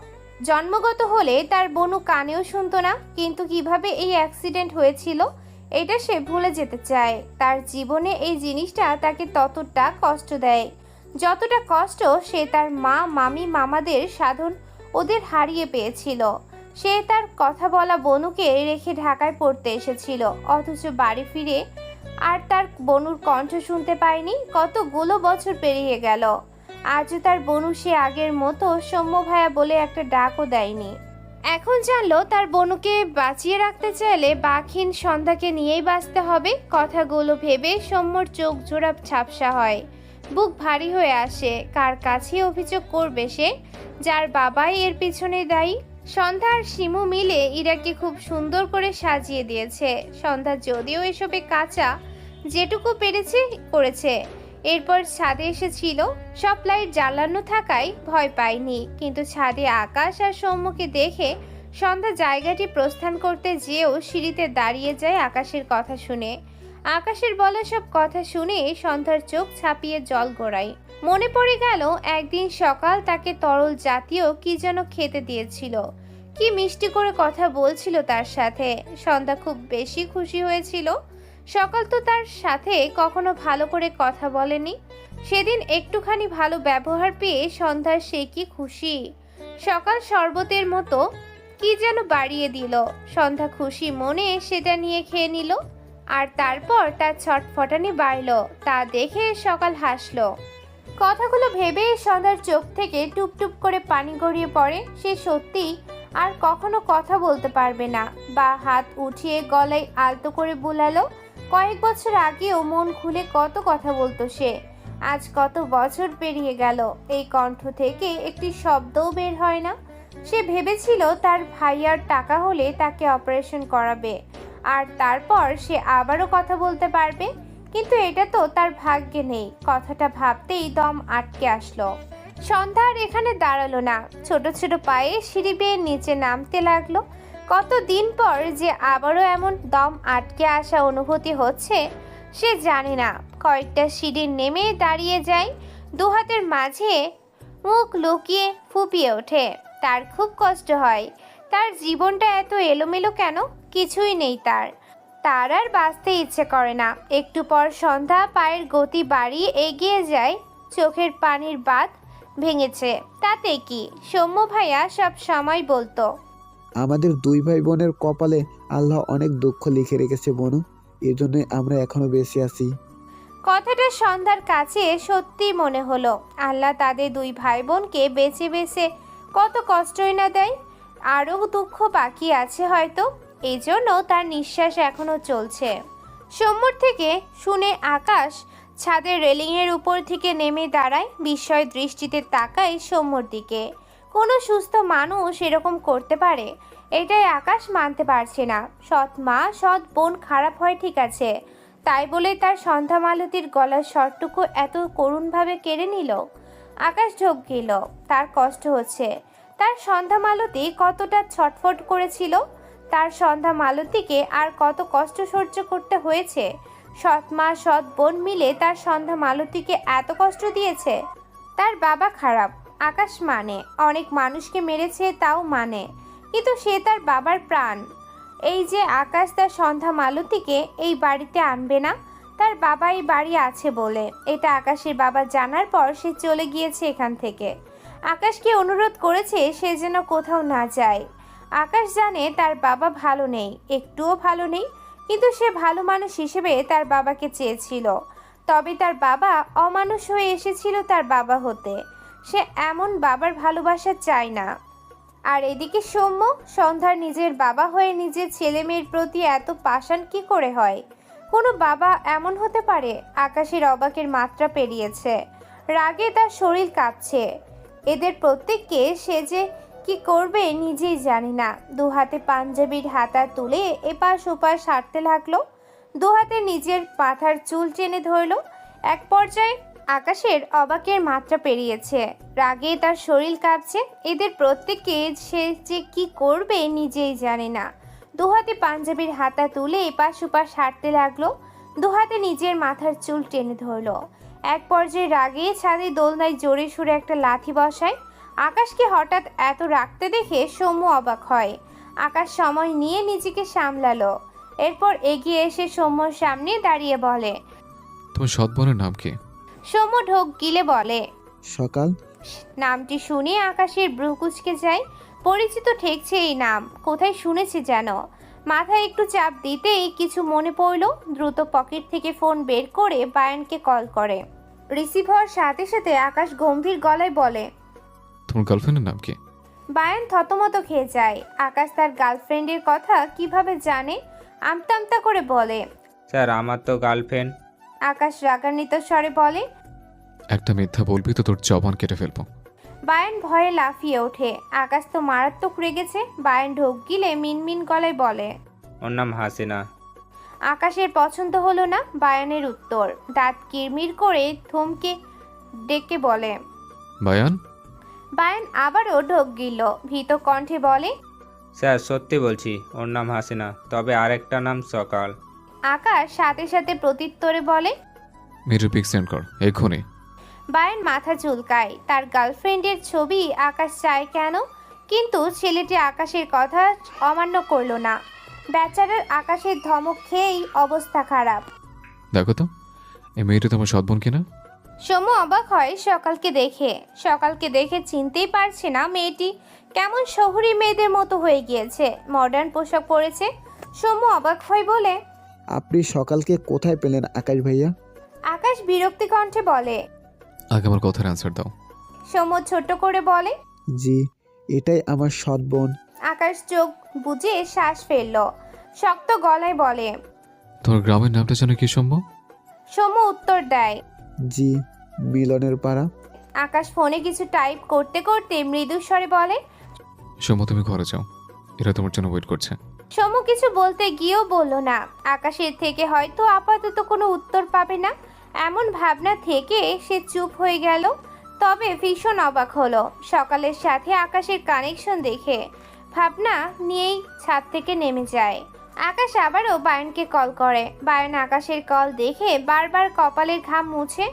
জন্মগত হলে তার বনু কানেও শুনতো না। কিন্তু কিভাবে এই অ্যাক্সিডেন্ট হয়েছিল এটা সে ভুলে যেতে চায়। তার জীবনে এই জিনিসটা তাকে ততটা কষ্ট দেয় যতটা কষ্ট সে তার মা, মামি, মামাদের সাধন ওদের হারিয়ে পেয়েছিল। সে তার কথা বলা বনুকে রেখে ঢাকায় পড়তে এসেছিল, অথচ বাড়ি ফিরে আর তার বনুর কণ্ঠ শুনতে পায়নি। কতগুলো বছর পেরিয়ে গেল, আজও তার বনু সে আগের মতো সৌম্য ভাইয়া বলে একটা ডাকও দেয়নি। এখন জানলো তার বনুকে বাঁচিয়ে রাখতে চাইলে বাঘহীন সন্ধ্যাকে নিয়েই বাঁচতে হবে। কথাগুলো ভেবে সৌম্যর চোখ জোড়া ঝাপসা হয়, বুক ভারী হয়ে আসে। কার কাছে অভিযোগ করবে সে, যার বাবাই এর পিছনে দায়ী? সন্ধ্যা আর শিমু মিলে ইরাকে খুব সুন্দর করে সাজিয়ে দিয়েছে। সন্ধ্যা যদিও এসবে কাঁচা, যেটুকু পেরেছে করেছে। এরপর ছাদে এসেছিল, সব লাইট জ্বালানো থাকায় ভয় পায়নি। কিন্তু ছাদে আকাশ আর সৌম্যকে দেখে সন্ধ্যা জায়গাটি প্রস্থান করতে যেও সিঁড়িতে দাঁড়িয়ে যায় আকাশের কথা শুনে। আকাশের বলা সব কথা শুনে সন্ধ্যার চোখ ছাপিয়ে জল গড়ায়। মনে পড়ে গেল একদিন সকাল তাকে তরল জাতীয় কি যেন খেতে দিয়েছিল। কি মিষ্টি করে কথা বলছিল তার সাথে। সন্ধ্যা খুব বেশি খুশি হয়েছিল। সকাল তো তার সাথে কখনো ভালো করে কথা বলেনি। সেদিন একটুখানি ভালো ব্যবহার পেয়ে সন্ধ্যার সে কি খুশি। সকাল শরবতের মতো কি যেন বাড়িয়ে দিল। সন্ধ্যা খুশি মনে সেটা নিয়ে খেয়ে নিল। আর তারপর তার ছটফটানি বাড়ল, তা দেখে সকাল হাসলো। কথাগুলো ভেবে সন্ধ্যার চোখ থেকে টুপটুপ করে পানি গড়িয়ে পড়ে। সে সত্যি আর কখনো কথা বলতে পারবে না। বা হাত উঠিয়ে গলায় আলতো করে বুলালো। কয়েক বছর আগেও মন খুলে কত কথা বলতো সে। আজ কত বছর পেরিয়ে গেল, এই কণ্ঠ থেকে একটি শব্দও বের হয় না। সে ভেবেছিল তার ভাইয়ার টাকা হলে তাকে অপারেশন করাবে, আর তারপর সে আবারও কথা বলতে পারবে। কিন্তু এটা তো তার ভাগ্যে নেই। কথাটা ভাবতেই দম আটকে আসলো। সন্ধ্যা আর এখানে দাঁড়ালো না, ছোট ছোট পায়ে সিঁড়ি বেয়ে নিচে নামতে লাগলো। কতদিন পর যে আবারও এমন দম আটকে আসা অনুভূতি হচ্ছে সে জানে না। কয়েকটা সিঁড়ি নেমে দাঁড়িয়ে যায়, দু হাতের মাঝে মুখ লুকিয়ে ফুপিয়ে ওঠে। তার খুব কষ্ট হয়। তার জীবনটা এত এলোমেলো কেন? কিছুই নেই তার। তার আর বাঁচতে ইচ্ছে করে না। একটু পর সন্ধ্যা পায়ের গতি বাড়িয়ে এগিয়ে যায়। চোখের পানির বাঁধ ভেঙেছে, তাতে কি? সৌম্য ভাইয়া সব সময় বলতো, আমাদের 2 ভাই বোনের কপালে আল্লাহ অনেক দুঃখ লিখে রেখেছে বনু, এর জন্যই আমরা এখনো বেঁচে আছি। কথাটা সন্ধ্যার কাছে সত্যি মনে হলো। আল্লাহ তাদের 2 ভাই বোনকে বেছে বেছে কত কষ্টই না দেয়। আরও দুঃখ বাকি আছে হয়তো, এই জন্য তার নিঃশ্বাস এখনো চলছে। সৌম্যর থেকে শুনে আকাশ ছাদের রেলিংয়ের উপর থেকে নেমে দাঁড়ায়, বিস্ময় দৃষ্টিতে তাকায় সৌম্যর দিকে। কোনো সুস্থ মানুষ এরকম করতে পারে? এটাই আকাশ মানতে পারছে না। সৎ মা সৎ বোন খারাপ হয় ঠিক আছে, তাই বলে তার সন্ধ্যা মালতীর গলার স্বরটুকু এত করুণভাবে কেড়ে নিল? আকাশ ঢোক গেল, তার কষ্ট হচ্ছে। তার সন্ধ্যা মালতী কতটা ছটফট করেছিল, তার সন্ধ্যা মালতীকে আর কত কষ্ট সহ্য করতে হয়েছে। সৎ মা সৎ বোন মিলে তার সন্ধ্যা মালতীকে এত কষ্ট দিয়েছে। তার বাবা খারাপ, আকাশ মানে, অনেক মানুষকে মেরেছে তাও মানে, কিন্তু সে তার বাবার প্রাণ। এই যে আকাশ তার সন্ধ্যা মালতীকে এই বাড়িতে আনবে না, তার বাবা এই বাড়ি আছে বলে। এটা আকাশের বাবা জানার পর সে চলে গিয়েছে এখান থেকে। আকাশকে অনুরোধ করেছে সে যেন কোথাও না যায়। আকাশ জানে তার বাবা ভালো নেই, একটুও ভালো নেই, কিন্তু সে ভালো মানুষ হিসেবে তার বাবাকে চেয়েছিল। তবে তার বাবা অমানুষ হয়ে এসেছিল তার বাবা হতে। সে এমন বাবার ভালোবাসা চায় না। আর এদিকে সৌম্য, সন্ধ্যার নিজের বাবা হয়ে নিজের ছেলে মেয়ের প্রতি এত পাষাণ কি করে হয়? কোনো বাবা এমন হতে পারে? আকাশের অবাকের মাত্রা পেরিয়েছে। রাগে তার শরীর কাঁপছে। এদের প্রত্যেককে সে যে কি করবে নিজেই জানি না। দু হাতে পাঞ্জাবির হাতা তুলে এপাশ ওপাশ হাঁটতে লাগলো, দু হাতে নিজের মাথার চুল টেনে ধরলো। এক পর্যায়ে আকাশের অবাকের মাত্রা পেরিয়েছে। রাগে তার শরীর কাঁপছে। এদের প্রত্যেককে সে যে কি করবে নিজেই জানে না। দু হাতে পাঞ্জাবির হাতা তুলে এপাশ ওপাশ হাঁটতে লাগলো, দু হাতে নিজের মাথার চুল টেনে ধরলো। এক পর্যায়ে রাগে ছাদে দোলনায় জোরে সুরে একটা লাথি বসায়। আকাশকে হঠাৎ এত রাখতে দেখে সৌম্য অবাক হয়। আকাশ সময় নিয়ে নিজেকে সামলালো। এরপর এগিয়ে এসে সৌম্যর সামনে দাঁড়িয়ে বলে। তোমার সৎ বোনের নাম কি? সৌম্য ঢোক গিলে বলে। সকাল। নামটি শুনে আকাশের ভ্রু কুঁচকে যায়। পরিচিত ঠেকছে এই নাম, কোথায় শুনেছি যেন। মাথায় একটু চাপ দিতেই কিছু মনে পড়ল। দ্রুত পকেট থেকে ফোন বের করে বায়ানকে কল করে। রিসিভ হওয়ার সাথে সাথে আকাশ গম্ভীর গলায় বলে, তোমার গার্লফ্রেন্ডের নাম কি? বায়ান থতমত খেয়ে যায়। আকাশ তার গার্লফ্রেন্ডের কথা কিভাবে জানে? আমতা আমতা করে বলে, স্যার আমার তো গার্লফ্রেন্ড। আকাশ রাগান্বিত স্বরে বলে, একটা মিথ্যা বলবি তো তোর জবান কেটে ফেলবো। বায়ান ভয়ে লাফিয়ে ওঠে। আকাশ তো মারাত্মক রেগেছে। বায়ান ঢোক গিলে মিনমিন গলায় বলে, ওর নাম হাসিনা। আকাশের পছন্দ হলো না বায়ানের উত্তর। দাঁত কিরমির করে থমকে ডেকে বলে, বায়ান। বায়ান আবারও ঢোক গিল, ভীত কণ্ঠে বলে, স্যার সত্যি বলছি, ওর নাম হাসিনা, তবে আরেকটা নাম সকাল। আকাশ সাথে সাথে প্রত্যুত্তরে বলে, মেয়েটার পিক সেন্ড কর এক্ষুনি। বায়ান মাথা চুলকায়। তার গার্লফ্রেন্ডের ছবি আকাশ চায় কেন? কিন্তু ছেলেটি আকাশের কথা অমান্য করলো না। বেচারার আকাশের ধমক খেয়েই অবস্থা খারাপ। দেখো তো এই মেয়েটা তোমার সৎ বোন কিনা। সৌম্য অবাক হয় সকালকে দেখে চিনতেই পারছে না মেয়েটি কেমন শহুরে মেয়েদের মতো হয়ে গিয়েছে, মডার্ন পোশাক পরেছে। সৌম্য অবাক হয় বলে, আপনি সকালকে কোথায় পেলেন আকাশ ভাইয়া? আকাশ বিরক্তি কণ্ঠে বলে। আগে আমার কথার অ্যান্সার দাও। সৌম্য ছোট্ট করে বলে, জি, এটাই আমার সৎ বোন। আকাশ চোখ বুজে শ্বাস ফেলল, শক্ত গলায় বলে, তোমার গ্রামের নামটা জানো কি সম্ভব? সৌম্য উত্তর দেয়, জি, মিলনের পাড়া। আকাশ ফোনে কিছু টাইপ করতে করতে মৃদু স্বরে বলে, সৌম্য তুমি ঘরে যাও, এরা তোমার জন্য ওয়েট করছে। সৌম্য কিছু বলতে গিয়েও বলল না। আকাশের থেকে হয়তো আপাতত কোনো উত্তর পাবে না এমন ভাবনা থেকে সে চুপ হয়ে গেল। তবে ভীষণ অবাক হলো সকালের সাথে আকাশের কানেকশন দেখে। ভাবনা নিয়েই ছাদ থেকে নেমে যায়। আকাশ আবারও বায়ানকে কল করে। বায়ান আকাশের কল দেখে বারবার কপালের ঘাম মুছে।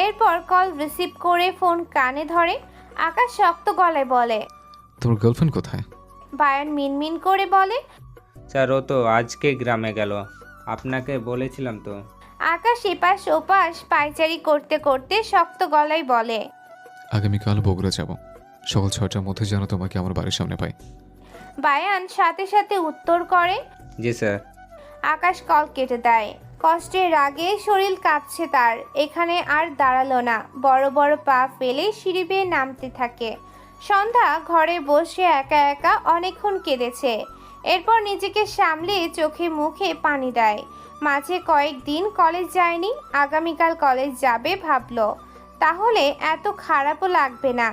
এরপর কল রিসিভ করে ফোন কানে ধরে। আকাশ শক্ত গলায় বলে, তোমার গার্লফ্রেন্ড কোথায়? বায়ান মিনমিন করে বলে, স্যার ও তো আজকে গ্রামে গেল, আপনাকে বলেছিলাম তো। আকাশ এপাশ ওপাশ পায়চারি করতে করতে শক্ত গলায় বলে, আগামীকাল বগুড়া যাব, সকাল 6টার মধ্যে যেন তোমাকে আমার বাড়ির সামনে পাই। বায়ান সাথে সাথে উত্তর করে, জি স্যার। আকাশ কল কেটে দেয়। কষ্টের রাগে শরীর কাঁপছে তার। এখানে আর দাঁড়ালো না, বড় বড় পা ফেলে সিঁড়ি বেয়ে নামতে থাকে। সন্ধ্যা ঘরে বসে একা একা অনেকক্ষণ কেঁদেছে। এরপর নিজেকে সামলে চোখে মুখে পানি দেয়। মাঝে কয়েকদিন কলেজ যায়নি, আগামীকাল কলেজ যাবে ভাবলো, তাহলে এত খারাপও লাগবে না।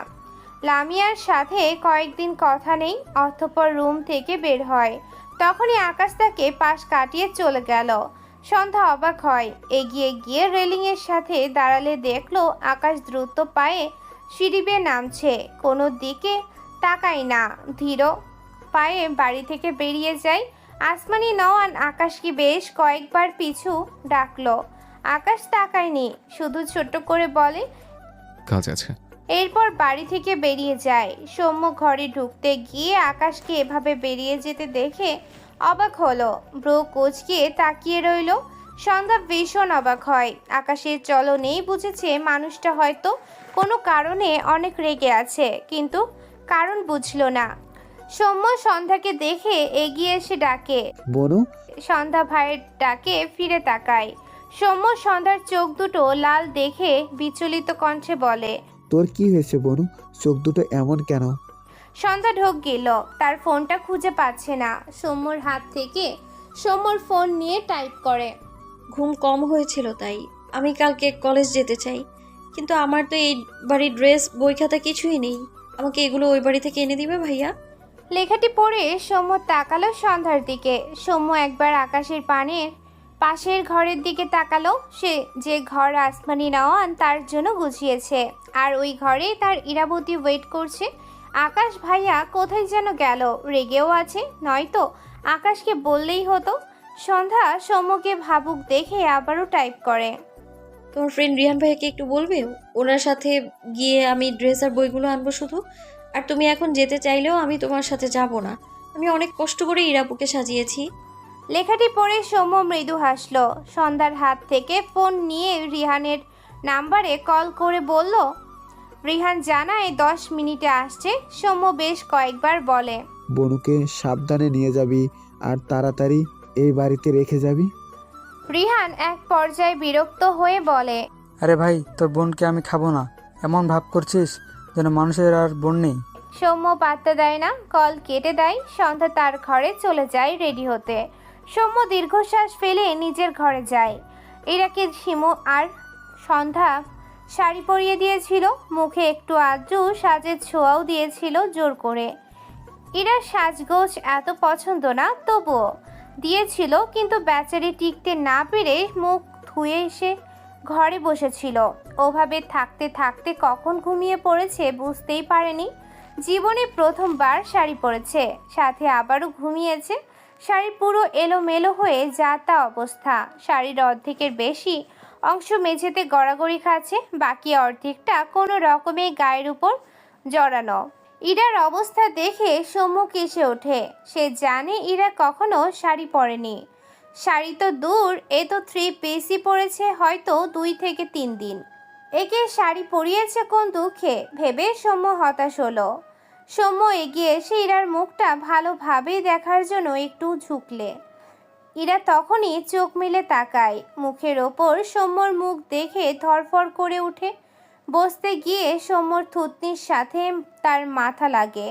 লামিয়ার সাথে কয়েকদিন কথা নেই, অতঃপর রুম থেকে বের হয়। তখনই আকাশ তাকে পাশ কাটিয়ে চলে গেল। সন্ধ্যা অবাক হয়, এগিয়ে গিয়ে রেলিংয়ের সাথে দাঁড়ালে দেখলো আকাশ দ্রুত পায়ে সিঁড়ি বেয়ে নামছে, কোনো দিকে তাকায় না, ধীর পায়ে বাড়ি থেকে বেরিয়ে যায়। আসমানি নওয়ান আকাশকে বেশ কয়েকবার পিছু ডাকলো। আকাশ তাকায়নি, শুধু ছোট্ট করে বলে কাজ আছে। এরপর বাড়ি থেকে বেরিয়ে যায়। সৌম্য ঘরে ঢুকতে গিয়ে আকাশকে এভাবে বেরিয়ে যেতে দেখে অবাক হলো, ব্রো কোচকিয়ে তাকিয়ে রইল। সন্ধ্যা ভীষণ অবাক হয়, আকাশের চলনেই বুঝেছে মানুষটা হয়তো কোনো কারণে অনেক রেগে আছে, কিন্তু কারণ বুঝলো না। সৌম্য সন্ধ্যাকে দেখে এগিয়ে এসে ডাকে। বনু, সন্ধ্যা ভাইয়ের ডাকে ফিরে তাকায়। সৌম্য সন্ধ্যার চোখ দুটো লাল দেখে বিচলিত কণ্ঠে বলে, তোর কি হয়েছে বনু? চোখ দুটো এমন কেন? সন্ধ্যা ঢোক গেল, তার ফোনটা খুঁজে পাচ্ছে না। সৌম্যর হাত থেকে সৌম্যর ফোন নিয়ে টাইপ করে। ঘুম কম হয়েছিল তাই। আমি কালকে কলেজ যেতে চাই, কিন্তু আমার তো এই বাড়ির ড্রেস বই খাতা কিছুই নেই। আমাকে এগুলো ওই বাড়ি থেকে এনে দিবে ভাইয়া? লেখাটি পড়ে সৌম্য তাকালো সন্ধ্যার দিকে। সৌম্য একবার আকাশের পাশের ঘরের দিকে তাকালো, সে যে ঘর আসমানি নওয়ান তার জন্য গুছিয়েছে, আর ওই ঘরে তার ইরাবতী ওয়েট করছে। আকাশ ভাইয়া কোথায় যেন গেল, রেগেও আছে, নয়তো আকাশকে বললেই হতো। সন্ধ্যা সৌম্যকে ভাবুক দেখে আবারও টাইপ করে। তোমার ফ্রেন্ড রিহান ভাইয়াকে একটু বলবে, ওনার সাথে গিয়ে আমি ড্রেস আর বইগুলো আনবো শুধু। আর তুমি এখন যেতে চাইলেও আমি তোমার সাথে যাব না। আমি অনেক কষ্ট করে ইরাপুকে সাজিয়েছি। লেখাটি পড়ে সৌম্য মৃদু হাসলো। সন্ধ্যার হাত থেকে ফোন নিয়ে রিহানের নাম্বারে কল করে বলল। রিহান জানায় 10 মিনিটে আসছে। সৌম্য বেশ কয়েকবার বলে, বনুকে সাবধানে নিয়ে যাবি আর তাড়াতাড়ি এই বাড়িতে রেখে যাবি। রিহান এক পর্যায়ে বিরক্ত হয়ে বলে, আরে ভাই, তোর বোনকে আমি খাবো না, এমন ভাব করছিস যেন মানুষের আর বোন নেই। সৌম্য পাত্তা দেয় না, কল কেটে দেয়। সন্ধ্যা তার ঘরে চলে যায় রেডি হতে। সৌম্য দীর্ঘশ্বাস ফেলে নিজের ঘরে যায়। ইরাকে শিমু আর সন্ধ্যা শাড়ি পরিয়ে দিয়েছিল, মুখে একটু আদ্রু সাজের ছোঁয়াও দিয়েছিল জোর করে। ইরার সাজগোজ এত পছন্দ না, তবুও দিয়েছিল, কিন্তু বেচারি টিকতে না পেরে মুখ ধুয়ে এসে ঘরে বসেছিল। ওভাবে থাকতে থাকতে কখন ঘুমিয়ে পড়েছে বুঝতেই পারেনি। জীবনে প্রথমবার শাড়ি পরেছে, সাথে আবারও ঘুমিয়েছে। শাড়ি পুরো এলোমেলো হয়ে যা তা অবস্থা। শাড়ির অর্ধেকের বেশি অংশ মেঝেতে গড়াগড়ি খাচ্ছে, বাকি অর্ধেকটা কোনো রকমে গায়ের উপর জড়ানো। ইরার অবস্থা দেখে সৌম্য কেসে ওঠে। সে জানে ইরা কখনো শাড়ি পরেনি। শাড়ি তো দূর, এ তো 3 পিসই পরেছে হয়তো 2 থেকে 3 দিন। একে শাড়ি পরিয়েছে কোন দুঃখে ভেবে সৌম্য হতাশ হলো। সৌম্য এগিয়ে এসে ইরার মুখটা ভালোভাবে দেখার জন্য একটু ঝুঁকলে ইরা তখনই চোখ মেলে তাকায়। মুখের ওপর সৌম্যর মুখ দেখে ধরফর করে উঠে। বসতে গিয়ে সৌম্যর থুতনির সাথে তার মাথা লাগে।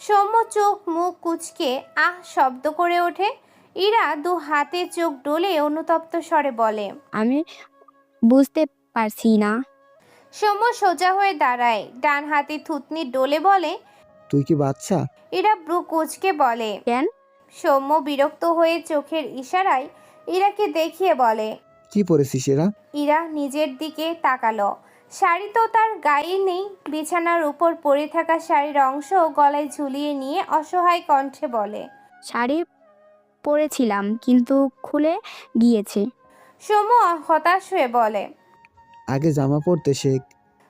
সৌম্য চোখ মুখ কুঁচকে আহ শব্দ করে ওঠে। ইরা 2 হাতে চোখ ডলে অনুতপ্ত স্বরে বলে, আমি বুঝতে পারছি না। সৌম্য সোজা হয়ে দাঁড়ায়, ডান হাতে থুতনি ডলে বলে, তুই কি বাচ্চা? ইরা ব্রু কুঁচকে বলে, কেন? সৌম্য বিরক্ত হয়ে চোখের ইশারায় ইরাকে দেখিয়ে বলে, কি পরেছিস এরা? ইরা নিজের দিকে তাকালো। শাড়ি তো তার গায়ে নেই। বিছানার উপর পড়ে থাকা শাড়ির অংশ গলায় ঝুলিয়ে নিয়ে অসহায় কণ্ঠে বলে, শাড়ি পরেছিলাম কিন্তু খুলে গিয়েছে। সৌম্য হতাশ হয়ে বলে, আগে জামা পরতে শেখ।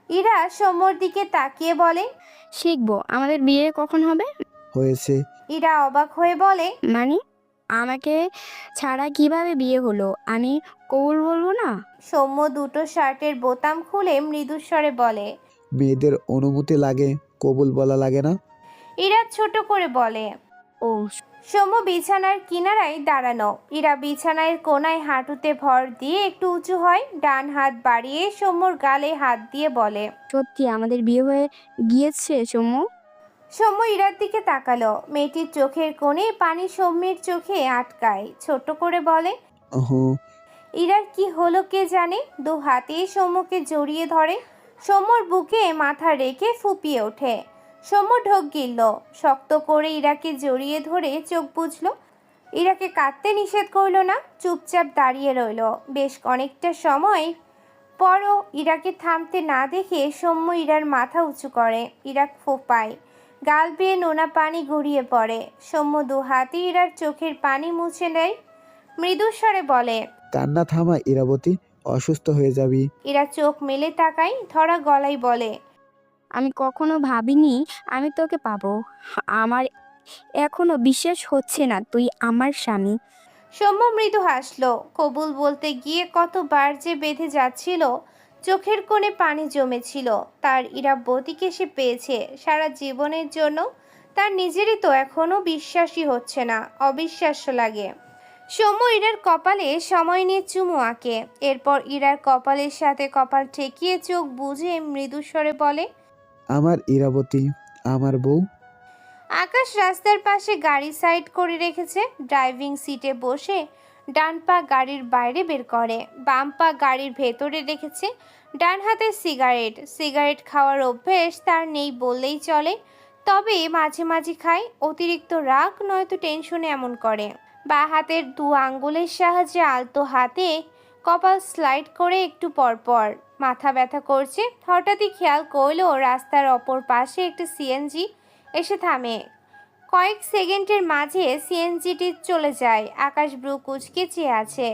ইরা সৌম্যর দিকে তাকিয়ে বলে, শিখবো। আমাদের বিয়ে কখন হবে? হয়েছে। ইরা অবাক হয়ে বলে, মানে আমাকে ছাড়া কিভাবে বিয়ে হলো? আমি কবুল বলবো না? সৌম্য দুটো শার্টের বোতাম খুলে মৃদুস্বরে বলে, মেয়েদের অনুমতি লাগে, কবুল বলা লাগে না। ইরা ছোট করে বলে। ও, সৌম্য বিছানার কিনারায় দাঁড়ানো। ইরা বিছানার কোনায় হাঁটুতে ভর দিয়ে একটু উঁচু হয়, ডান হাত বাড়িয়ে সৌম্যর গালে হাত দিয়ে বলে, সত্যি আমাদের বিয়ে হয়ে গিয়েছে সৌম্য? সৌম্য ইরার দিকে তাকালো। মেয়েটির চোখের কোণে পানি সৌম্যের চোখে আটকায়। ছোট করে বলে, ওহো, ইরার কি হলো কে জানে। দু হাতে সৌম্যকে জড়িয়ে ধরে। সৌম্যর বুকে মাথা রেখে ফুপিয়ে ওঠে। সৌম্য ঢোক গিলল। শক্ত করে ইরাকে জড়িয়ে ধরে চোখ বুঝলো। ইরাকে কাঁদতে নিষেধ করলো না, চুপচাপ দাঁড়িয়ে রইল। বেশ অনেকটা সময় পরও ইরাকে থামতে না দেখে সৌম্য ইরার মাথা উঁচু করে। ইরা ফোপায়, গাল বেয়ে নোনা পানি গড়িয়ে পড়ে। সৌম্য দু হাতে ইরার চোখের পানি মুছে নেয়। মৃদুস্বরে বলে, কান্না থামা ইরাবতী, অসুস্থ হয়ে যাবি। ইরা চোখ মেলে তাকায়, ধরা গলায় বলে, আমি কখনো ভাবিনি আমি তোকে পাবো। আমার এখনো বিশ্বাস হচ্ছে না তুই আমার স্বামী। সৌম্য মৃদু হাসলো। কবুল বলতে গিয়ে কতবার যে বেঁধে যাচ্ছিল। চোখের কোণে পানি জমেছিল। তার ইরাবতীকে সে পেয়েছে সারা জীবনের জন্য। তার নিজেরই তো এখনো বিশ্বাসই হচ্ছে না, অবিশ্বাস্য লাগে। সৌম্য ইরার কপালে সময় নিয়ে চুমু আঁকে। এরপর ইরার কপালের সাথে কপাল ঠেকিয়ে চোখ বুজে মৃদুস্বরে বলে, আমার ইরাবতী, আমার বউ। আকাশ রাস্তার পাশে গাড়ি সাইড করে রেখেছে। ড্রাইভিং সিটে বসে ডান পা গাড়ির বাইরে বের করে, বাম পা গাড়ির ভেতরে রেখেছে। ডান হাতে সিগারেট খাওয়ার অভ্যেস তার নেই বললেই চলে। তবে মাঝে মাঝে খায়। অতিরিক্ত রাগ নয়তো টেনশনে এমন করে। বা হাতের দু আঙ্গুলের সাহায্যে আলতো হাতে কপাল স্লাইড করে একটু পরপর। মাথা ব্যথা করছে। হঠাৎই খেয়াল করলো রাস্তার অপর পাশে একটা সিএনজি এসে থামে। কয়েক সেকেন্ডের মাঝে সিএনজিটি চলে যায়। আকাশ ব্রু কুচকে চেয়ে আছে।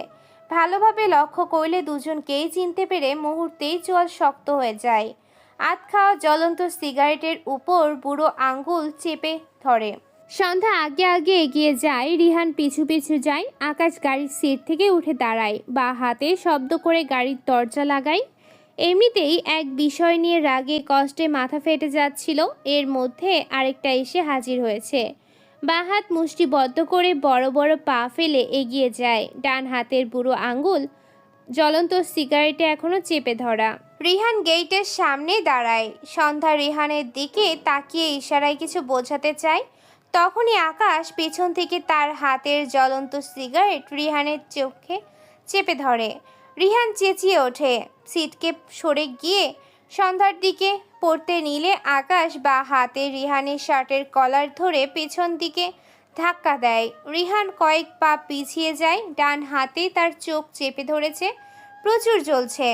ভালোভাবে লক্ষ্য করলে দুজনকেই চিনতে পেরে মুহূর্তেই চোয়াল শক্ত হয়ে যায়। আধ খাওয়া জ্বলন্ত সিগারেটের উপর বুড়ো আঙ্গুল চেপে ধরে। সন্ধ্যা আগে আগে এগিয়ে যায়, রিহান পিছু পিছু যায়। আকাশ গাড়ির সিট থেকে উঠে দাঁড়ায়, বা হাতে শব্দ করে গাড়ির দরজা লাগায়। এমনিতেই এক বিষয় নিয়ে রাগে কষ্টে মাথা ফেটে যাচ্ছিল, এর মধ্যে আরেকটা এসে হাজির হয়েছে। বাঁ হাত মুষ্টিবদ্ধ করে বড় বড় পা ফেলে এগিয়ে যায়। ডান হাতের বুড়ো আঙ্গুল জ্বলন্ত সিগারেটে এখনো চেপে ধরা। রিহান গেটের সামনে দাঁড়ায়। সন্ধ্যা রিহানের দিকে তাকিয়ে ইশারায় কিছু বোঝাতে চায়। তখনই আকাশ পেছন থেকে তার হাতের জ্বলন্ত সিগারেট রিহানের চোখে চেপে ধরে। রিহান চেঁচিয়ে ওঠে। সিটকে সরে গিয়ে সন্ধ্যার দিকে পড়তে নিলে আকাশ বা হাতে রিহানের শার্টের কলার ধরে পেছন দিকে ধাক্কা দেয়। রিহান কয়েক পা পিছিয়ে যায়। ডান হাতে তার চোখ চেপে ধরেছে। প্রচুর জ্বলছে।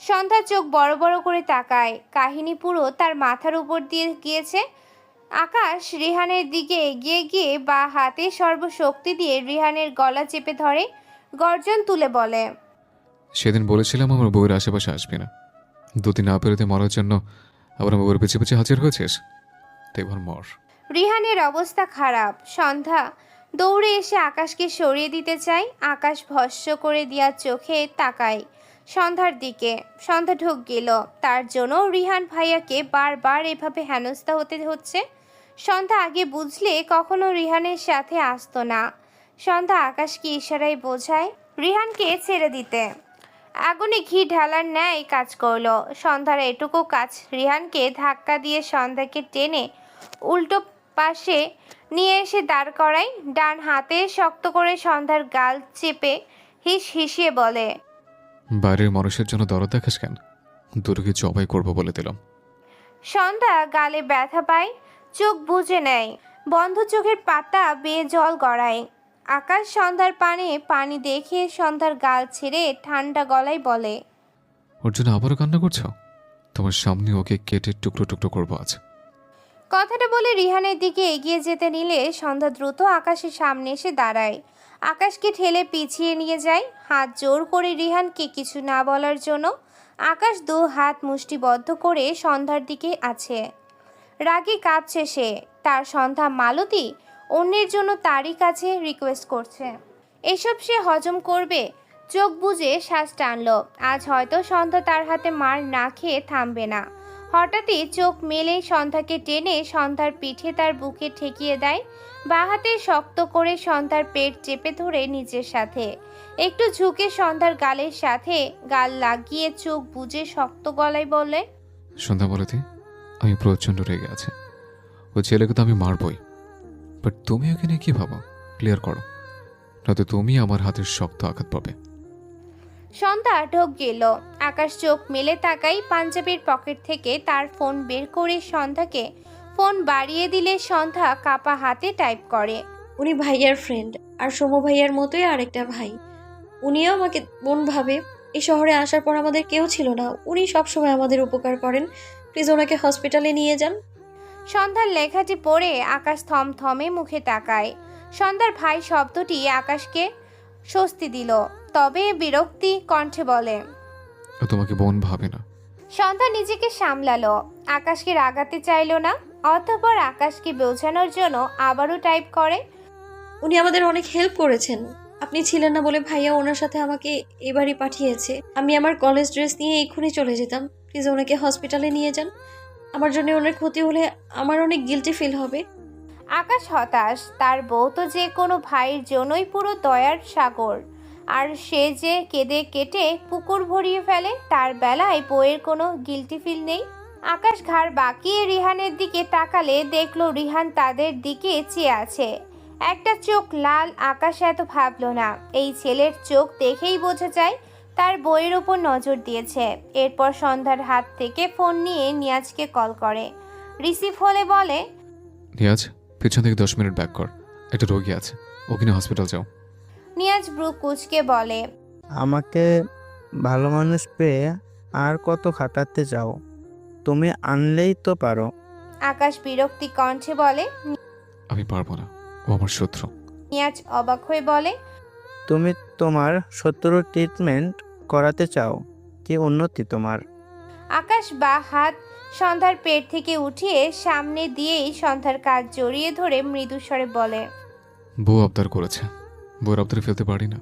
সন্ধ্যা চোখ বড় বড় করে তাকায়। কাহিনী পুরো তার মাথার উপর দিয়ে গিয়েছে। আকাশ রিহানের দিকে এগিয়ে গিয়ে বা হাতে সর্বশক্তি দিয়ে রিহানের গলা চেপে ধরে। গর্জন তুলে বলে, সেদিন বলেছিলাম আমার বউয়ের আশেপাশে আসবি না। দুদিন না পেরোতে মরার জন্য আবার আমার বউয়ের পিছে পিছে হাজির হয়েছিস, তো এবার মর। রিহানের অবস্থা খারাপ। সন্ধ্যা দৌড়ে এসে আকাশকে সরিয়ে দিতে চায়। আকাশ ভস্ম করে দেওয়ার চোখে তাকায় সন্ধ্যার দিকে। সন্ধ্যা ঢোক গেল। তার জন্য রিহান ভাইয়াকে বারবার এভাবে হেনস্থা হতে হচ্ছে। সন্ধ্যা আগে বুঝলে কখনো রিহানের সাথে আসতো না। সন্ধ্যা আকাশকে ইশারায় বোঝায় রিহানকে ছেড়ে দিতে। আগুনে ঘি ঢালার ন্যায় কাজ করলো। সন্ধ্যার এটুকু কাজ রিহানকে ধাক্কা দিয়ে সন্ধ্যাকে টেনে উল্টো পাশে নিয়ে এসে দাঁড় করায়। ডান হাতে শক্ত করে সন্ধ্যার গাল চেপে হিসিয়ে বলে, বাইরের মানুষের জন্য দরদ দেখাস কেন? দুটোকে জবাই করবো বলে দিলাম। সন্ধ্যা গালে ব্যথা পায়। চোখ বুজে নেয়। বন্ধ চোখের পাতা বেয়ে জল গড়ায়। আকাশ সন্ধ্যার পানি দেখে সন্ধ্যার গাল ছেড়ে ঠান্ডা গলায় বলে, ওর জন্য আবারও কান্না করছো? তোমার সামনে ওকে কেটে টুকরো টুকরো করবো আজ। কথাটা বলে রিহানের দিকে এগিয়ে যেতে নিলে সন্ধ্যা দ্রুত আকাশের সামনে এসে দাঁড়ায়। আকাশকে ঠেলে পিছিয়ে নিয়ে যায়। হাত জোর করে রিহানকে কিছু না বলার জন্য। আকাশ দু হাত মুষ্টিবদ্ধ করে সন্ধ্যার দিকে আছে। রাগে কাঁপছে সে। তার সন্ধ্যা মালতী অন্যের জন্য তারই কাছে রিকোয়েস্ট করছে। এসব সে হজম করবে। চোখ বুজে শ্বাস টানল। আজ হয়তো সন্ধ্যা তার হাতে মার না খেয়ে থামবে না। হঠাৎই চোখ মেলে সন্ধ্যাকে টেনে সন্ধ্যার পিঠে তার বুকে ঠেকিয়ে দেয়। বাঁ হাতে শক্ত করে সন্ধ্যার পেট চেপে ধরে নিজের সাথে একটু ঝুঁকে সন্ধ্যার গালের সাথে গাল লাগিয়ে চোখ বুজে শক্ত গলায় বলে, সন্ধ্যা বলতে আমি প্রচণ্ড রেগে আছে। ওই ছেলেকে তো আমি মারবই, বাট তুমি ওকে নিয়ে কি ভাবো? ক্লিয়ার করো, নয়তো তুমি আমার হাতের শক্ত আঘাত পাবে। সন্ধ্যা ঢোক গেল। আকাশ চোখ মেলে তাকাই পাঞ্জাবির পকেট থেকে তার ফোন বের করে সন্ধ্যাকে ফোন বাড়িয়ে দিলে সন্ধ্যা কাপা হাতে টাইপ করে। উনি ভাইয়ার ফ্রেন্ড, আর সৌম্য ভাইয়ার মতোই আরেকটা ভাই। উনিও আমাকে বোন ভাবে। এই শহরে আসার পর আমাদের কেউ ছিল না, উনি সবসময় আমাদের উপকার করেন। প্লিজ ওনাকে হসপিটালে নিয়ে যান। সন্ধ্যার লেখাটি পড়ে আকাশ থমথমে মুখে তাকায়। সন্ধ্যার ভাই শব্দটি আকাশকে স্বস্তি দিল, তবে বিরক্তি কণ্ঠে বলে, ও তোমাকে বোন ভাবে না। সন্ধ্যা নিজেকে সামলালো, আকাশকে রাগাতে চাইল না। অতঃপর আকাশকে বোঝানোর জন্য আবারও টাইপ করে, উনি আমাদের অনেক হেল্প করেছেন। আপনি ছিলেন না বলে ভাইয়া ওনার সাথে আমাকে এবারই পাঠিয়েছে। আমি আমার কলেজ ড্রেস নিয়ে এক্ষুনি চলে যেতাম। প্লিজ ওনাকে হসপিটালে নিয়ে যান। আমার জন্য ওনার ক্ষতি হলে আমার অনেক গিল্টি ফিল হবে। আকাশ হতাশ, তার বউ তো যে কোনো ভাইয়ের জন্যই পুরো দয়ার সাগর, আর সে যে কেঁদে কেটে পুকুর ভরিয়ে ফেলে, তার বেলায় বউয়ের কোনো গিল্টি ফিল নেই। আকাশ ঘাড় বাঁকিয়ে রিহানের দিকে তাকালে দেখলো রিহান তাদের দিকে চেয়ে আছে। একটা চোখ লাল, আকাশ এত ভাবলো না। এই ছেলের চোখ দেখেই বোঝা যায় তার বইয়ের উপর নজর দিয়েছে। এরপর সন্ধ্যার হাত থেকে ফোন নিয়ে নিয়াজকে কল করে। রিসিভ হলে বলে, নিয়াজ, পিছন থেকে 10 মিনিট ব্যাক কর, একটা রোগী আছে, ওকে নিয়ে হসপিটাল যাও। নিয়াজ ব্রু কুচকে বলে, আমাকে ভালো মানুষ পেয়ে আর কত খাটাতে চাও? তুমি আনলেই তো পারো। আকাশ বিরক্তি কণ্ঠে বলে। আমি পারবো না, ও আমার শত্রু। নিয়াজ অবাক হয়ে বলে, তুমি তোমার শত্রুর ট্রিটমেন্ট করাতে চাও? কি উন্নতি তোমার? আকাশ বা হাত সন্ধ্যার পেট থেকে উঠিয়ে সামনে দিয়েই সন্ধ্যার কাজ জড়িয়ে ধরে মৃদুস্বরে বলে, বউ আবদার করেছে, বউয়ের আবদারে ফেলতে পারি না।